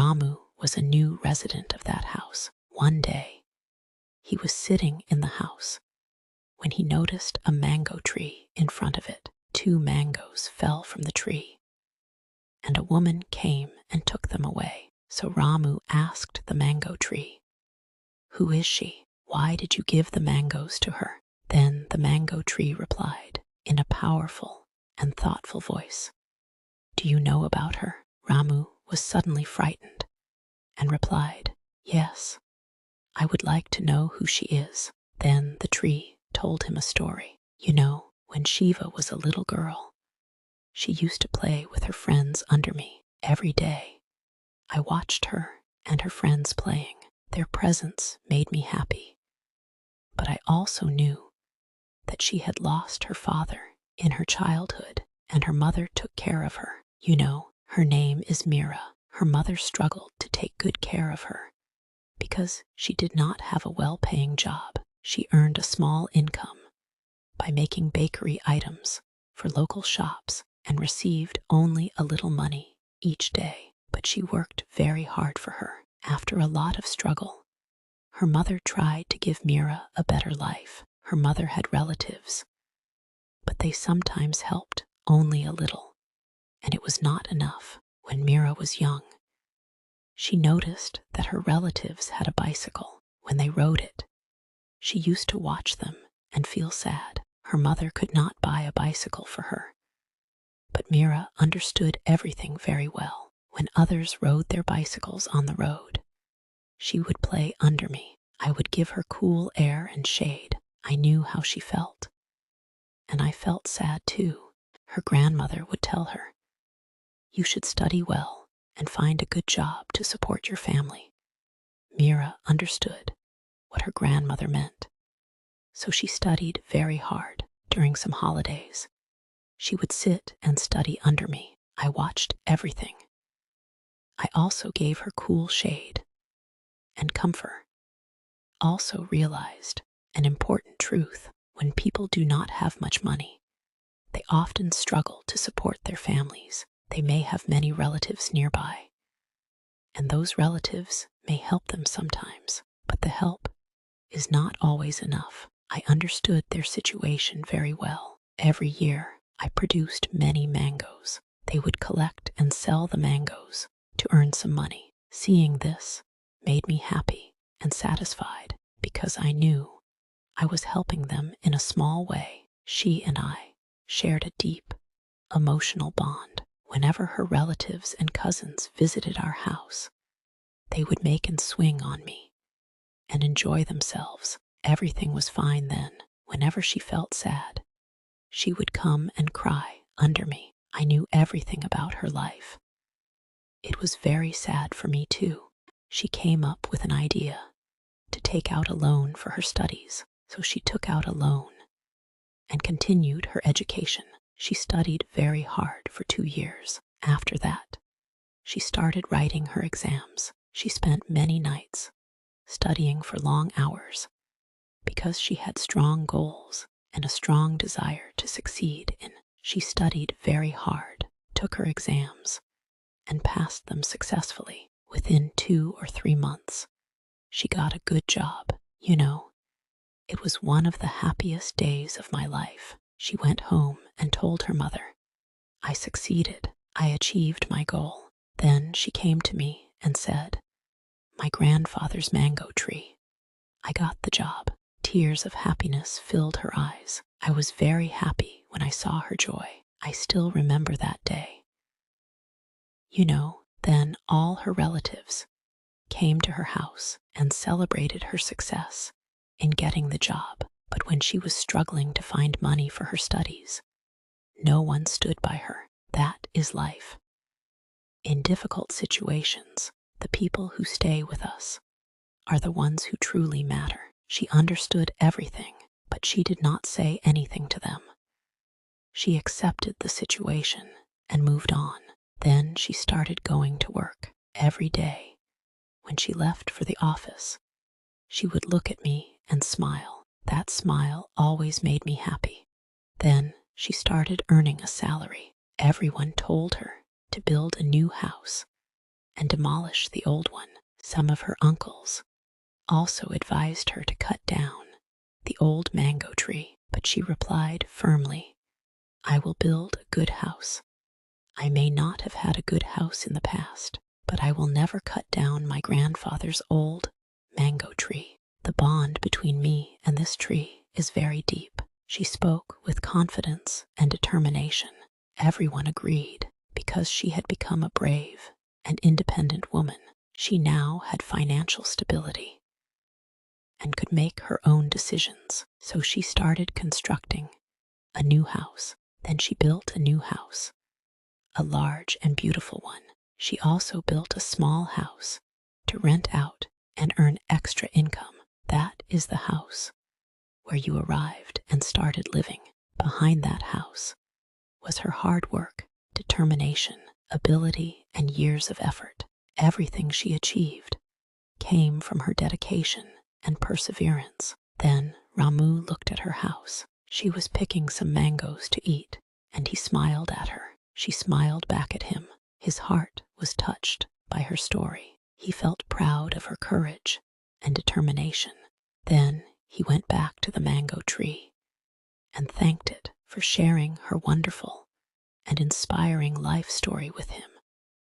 Ramu was a new resident of that house. One day, he was sitting in the house when he noticed a mango tree in front of it. 2 mangoes fell from the tree, and a woman came and took them away. So Ramu asked the mango tree, "Who is she? Why did you give the mangoes to her?" Then the mango tree replied in a powerful and thoughtful voice, "Do you know about her?" Ramu was suddenly frightened and replied, "Yes, I would like to know who she is." Then the tree told him a story. "You know, when Shiva was a little girl, she used to play with her friends under me. Every day, I watched her and her friends playing. Their presence made me happy. But I also knew that she had lost her father in her childhood, and her mother took care of her. You know, her name is Meera. Her mother struggled to take good care of her because she did not have a well-paying job. She earned a small income by making bakery items for local shops and received only a little money each day. But she worked very hard for her. After a lot of struggle, her mother tried to give Meera a better life. Her mother had relatives, but they sometimes helped only a little, and it was not enough. When Meera was young, she noticed that her relatives had a bicycle. When they rode it, she used to watch them and feel sad. Her mother could not buy a bicycle for her, but Meera understood everything very well. When others rode their bicycles on the road, she would play under me. I would give her cool air and shade. I knew how she felt, and I felt sad too. Her grandmother would tell her, "You should study well and find a good job to support your family." Meera understood what her grandmother meant, so she studied very hard. During some holidays, she would sit and study under me. I watched everything. I also gave her cool shade and comfort. Also realized an important truth: when people do not have much money, they often struggle to support their families. They may have many relatives nearby, and those relatives may help them sometimes, but the help is not always enough. I understood their situation very well. Every year, I produced many mangoes. They would collect and sell the mangoes to earn some money. Seeing this made me happy and satisfied because I knew I was helping them in a small way. She and I shared a deep, emotional bond. Whenever her relatives and cousins visited our house, they would make and swing on me and enjoy themselves. Everything was fine then. Whenever she felt sad, she would come and cry under me. I knew everything about her life. It was very sad for me too. She came up with an idea to take out a loan for her studies, so she took out a loan and continued her education. She studied very hard for 2 years. After that, she started writing her exams. She spent many nights studying for long hours because she had strong goals and a strong desire to succeed in. She studied very hard, took her exams, and passed them successfully. Within 2 or 3 months, she got a good job. You know, it was one of the happiest days of my life. She went home and told her mother, "I succeeded. I achieved my goal." Then she came to me and said, "My grandfather's mango tree. I got the job." Tears of happiness filled her eyes. I was very happy when I saw her joy. I still remember that day. You know, then all her relatives came to her house and celebrated her success in getting the job. But when she was struggling to find money for her studies, no one stood by her. That is life. In difficult situations, the people who stay with us are the ones who truly matter. She understood everything, but she did not say anything to them. She accepted the situation and moved on. Then she started going to work. Every day, when she left for the office, she would look at me and smile. That smile always made me happy. Then she started earning a salary. Everyone told her to build a new house and demolish the old one. Some of her uncles also advised her to cut down the old mango tree, but she replied firmly, "I will build a good house. I may not have had a good house in the past, but I will never cut down my grandfather's old mango tree. The bond between me and this tree is very deep." She spoke with confidence and determination. Everyone agreed because she had become a brave and independent woman. She now had financial stability and could make her own decisions. So she started constructing a new house. Then she built a new house, a large and beautiful one. She also built a small house to rent out and earn extra income. That is the house where you arrived and started living. Behind that house was her hard work, determination, ability, and years of effort. Everything she achieved came from her dedication and perseverance. Then Ramu looked at her house. She was picking some mangoes to eat, and he smiled at her. She smiled back at him. His heart was touched by her story. He felt proud of her courage and determination. Then he went back to the mango tree and thanked it for sharing her wonderful and inspiring life story with him.